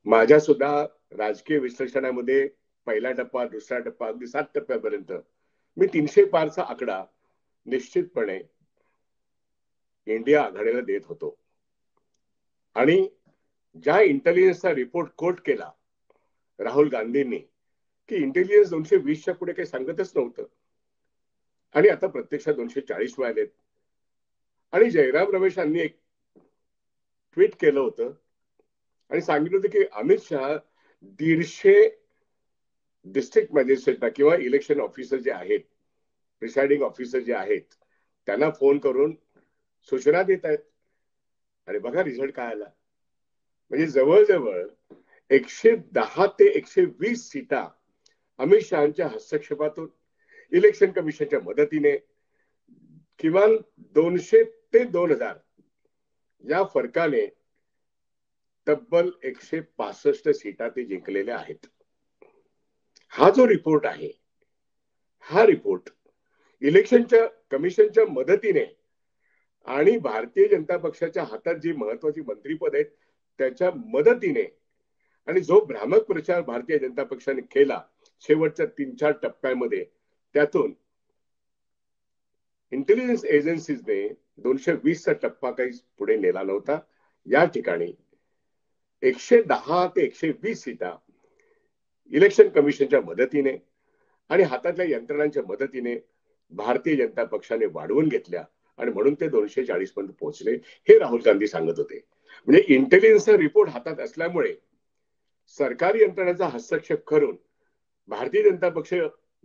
माझ्या सुद्धा राजकीय विश्लेषणामध्ये पहिला टप्पा, दुसरा टप्पा, अगदी 7 टप्प्यापर्यंत मी 300 पारचा आकडा निश्चितपणे इंडिया आघाडीला देत होतो. आणि ज्या इंटेलिजन्सचा रिपोर्ट कोट केला राहुल गांधींनी, की इंटेलिजन्स 220च्या पुढे काही सांगतच नव्हतं, आणि आता प्रत्यक्षात 240 मिळालेत. आणि जयराम रमेश यांनी एक ट्विट केलं होतं आणि सांगितलं होतं की अमित शहा 150 डिस्ट्रिक्ट मॅजिस्ट्रेटना किंवा इलेक्शन ऑफिसर जे आहेत, प्रिसाइडिंग ऑफिसर जे आहेत, त्यांना फोन करून सूचना देत आहेत. आणि बघा रिझल्ट काय आला. म्हणजे जवळजवळ 110 ते 120 सीटा अमित शहाच्या हस्तक्षेपातून, इलेक्शन कमिशनच्या मदतीने, किमान 200 ते 2000 या फरकाने तब्बल 165 सीटा ते जिंकलेल्या आहेत. हा जो रिपोर्ट आहे, हा रिपोर्ट इलेक्शनच्या कमिशनच्या मदतीने आणि भारतीय जनता पक्षाच्या हातात जी महत्वाची मंत्रीपद आहेत त्याच्या मदतीने, आणि जो भ्रामक प्रचार भारतीय जनता पक्षाने केला शेवटच्या 3-4 टप्प्यामध्ये, त्यातून इंटेलिजन्स एजन्सीजने 220चा टप्पा काही पुढे नेला नव्हता. या ठिकाणी 110 ते 120 सीटा इलेक्शन कमिशनच्या मदतीने आणि हातातल्या यंत्रणांच्या मदतीने भारतीय जनता पक्षाने वाढवून घेतल्या, आणि म्हणून ते 240 पर्यंत पोहोचले, हे राहुल गांधी सांगत होते. म्हणजे इंटेलिजन्सचा रिपोर्ट हातात असल्यामुळे सरकारी यंत्रणांचा हस्तक्षेप करून भारतीय जनता पक्ष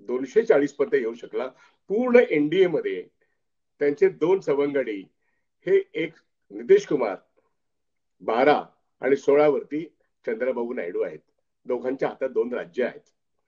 240 पर्यंत येऊ शकला. पूर्ण एनडीए मध्ये त्यांचे 2 सवंगडी हे एक नितीश कुमार 12 आणि 16 वरती चंद्रबाबू नायडू आहेत. दोघांच्या हातात 2 राज्य आहेत.